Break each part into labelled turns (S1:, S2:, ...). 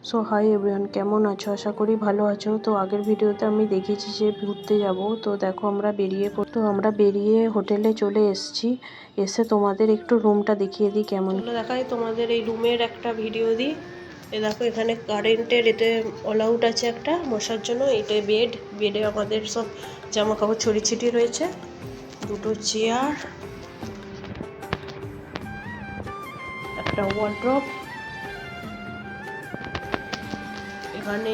S1: So hi everyone, কেমন আছো? আশা করি ভালো আছো। তো আগের ভিডিওতে আমি দেখিয়েছি যে ঘুরতে যাব। তো দেখো আমরা বেরিয়ে হোটেলে চলে এসেছি। এসে তোমাদের একটু রুমটা দেখিয়ে দিই কেমন। চলো দেখাই তোমাদের এই রুমের একটা ভিডিও দিই। এ দেখো এখানে কারেন্টের এতে অল আউট আছে একটা বসার জন্য। এটা বেডে আমাদের সব জামা কাপড় ছড়িয়ে ছিটিয়ে রয়েছে। দুটো চেয়ার, একটা ওয়ার্ড্রপ, এখানে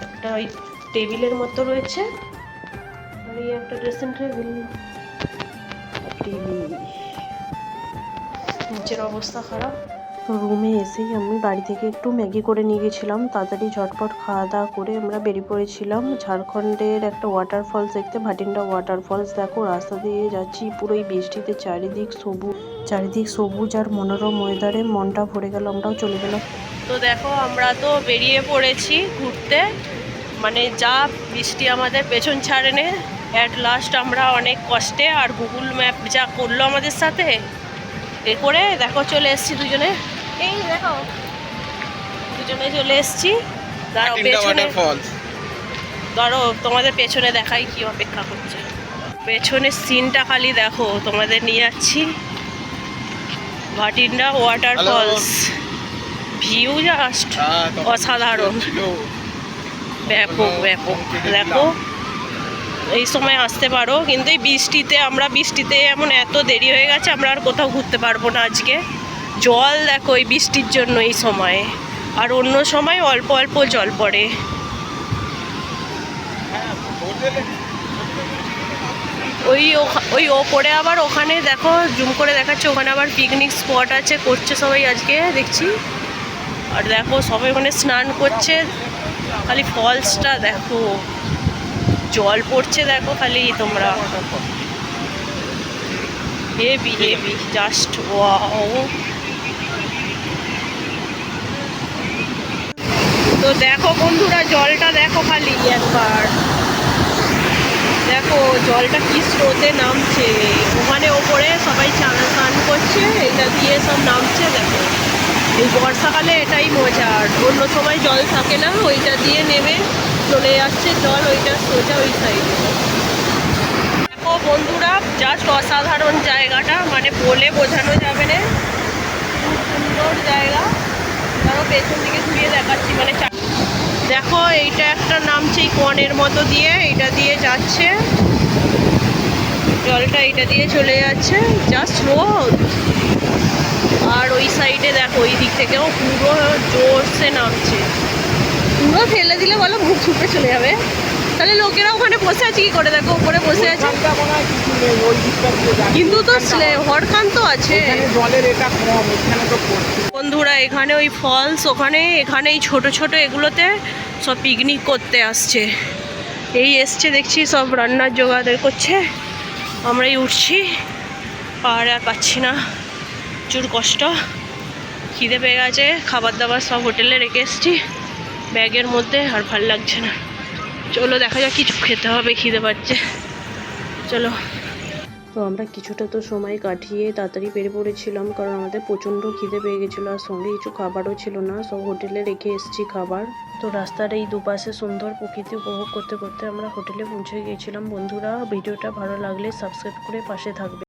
S1: একটা ওই টেবিলের মতো রয়েছে, আর এই একটা ড্রেসিং টেবিল। নিচের অবস্থা খারাপ। রুমে এসেই আমি বাড়ি থেকে একটু ম্যাগি করে নিয়ে গেছিলাম। তাড়াতাড়ি ঝটপট খাওয়া দাওয়া করে আমরা বেরিয়ে পড়েছিলাম ঝাড়খণ্ডের একটা ওয়াটারফলস দেখতে, ভাটিন্ডা ওয়াটারফলস। দেখো রাস্তা দিয়ে যাচ্ছি, পুরো এই বৃষ্টিতে চারিদিক সবুজ আর মনোরম ওয়েদারে মনটা ভরে গেল। আমরাও চলে গেলাম। তো দেখো আমরা তো বেরিয়ে পড়েছি ঘুরতে, মানে যা বৃষ্টি আমাদের পেছন ছাড়েনে। অ্যাট লাস্ট আমরা অনেক কষ্টে আর গুগল ম্যাপ যা করলো আমাদের সাথে, এ করে দেখো চলে এসেছি দুজনে। এই দেখো দুজনে চলে এসেছি। ধরো তোমাদের পেছনে দেখাই কি অপেক্ষা করছে। পেছনের সিনটা খালি দেখো, তোমাদের নিয়ে যাচ্ছি ভাটিন্ডা ওয়াটারফলস। ভিউ জাস্ট অসাধারণ, ব্যাপক। দেখো এই সময় আসতে পারো, কিন্তু এই বৃষ্টিতে এমন এত দেরি হয়ে গেছে, আমরা আর কোথাও ঘুরতে পারবো না আজকে। জল দেখো এই বৃষ্টির জন্য এই সময়ে, আর অন্য সময় অল্প অল্প জল পড়ে। ওই ওপরে আবার ওখানে দেখো জুম করে দেখাচ্ছে, ওখানে আবার পিকনিক স্পট আছে, করছে সবাই আজকে দেখছি। আর দেখো সবাই ওখানে স্নান করছে, খালি ফলসটা দেখো জল পড়ছে, দেখো খালি তোমরা। Heavy just wow. তো দেখো বন্ধুরা, জলটা দেখো খালি একবার, দেখো জলটা কি স্রোতে নামছে। ওখানে ওপরে সবাই স্নান করছে, এটা দিয়ে সব নামছে। দেখো এই বর্ষাকালে এটাই মজার, অন্য সময় জল থাকে না, ওইটা দিয়ে নেমে চলে যাচ্ছে জল, ওইটা সোজা ওই সাইডে। দেখো বন্ধুরা, জাস্ট অসাধারণ জায়গাটা, মানে বলে বোঝানো যাবে না, খুব সুন্দর জায়গা। তারও পেছন দিকে ঘুরিয়ে দেখাচ্ছি, মানে দেখো এইটা একটা নামছে এই কনের মতো দিয়ে, এইটা দিয়ে যাচ্ছে জলটা, এইটা দিয়ে চলে যাচ্ছে, জাস্ট রোদ। আর ওই সাইডে দেখো ওই দিক থেকেও পুরো জোরসে নামছে, পুরো ফেলে দিলে বলো মুখ ছুপে চলে যাবে। তাহলে লোকেরা ওখানে বসে আছে কি করে? দেখো উপরে বসে আছে, কিন্তু তো হরকান তো আছে। বন্ধুরা এখানে ওই ফলস, এখানে এই ছোট এগুলোতে সব পিকনিক করতে আসছে। এই এসছে দেখছি, সব রান্নার জোগাড় করছে। আমরাই উঠছি, পাহাড়ে আর পাচ্ছি না, প্রচুর কষ্ট, খিদে পেয়ে গেছে। খাবার দাবার সব হোটেলে রেখে এসছি ব্যাগের মধ্যে, আর ভাল লাগছে না। চলো দেখা যাক, কিছু খেতে হবে, খিদে পাচ্ছে, চলো। তো আমরা কিছুটা তো সময় কাটিয়ে তাড়াতাড়ি বেরিয়ে পড়েছিলাম, কারণ আমাদের প্রচণ্ড খিদে পেয়ে গেছিলো, আর সঙ্গে কিছু খাবারও ছিল না, সব হোটেলে রেখে এসেছি খাবার। তো রাস্তার এই দুপাশে সুন্দর প্রকৃতি উপভোগ করতে করতে আমরা হোটেলে পৌঁছে গিয়েছিলাম। বন্ধুরা ভিডিওটা ভালো লাগলে সাবস্ক্রাইব করে পাশে থাকবে।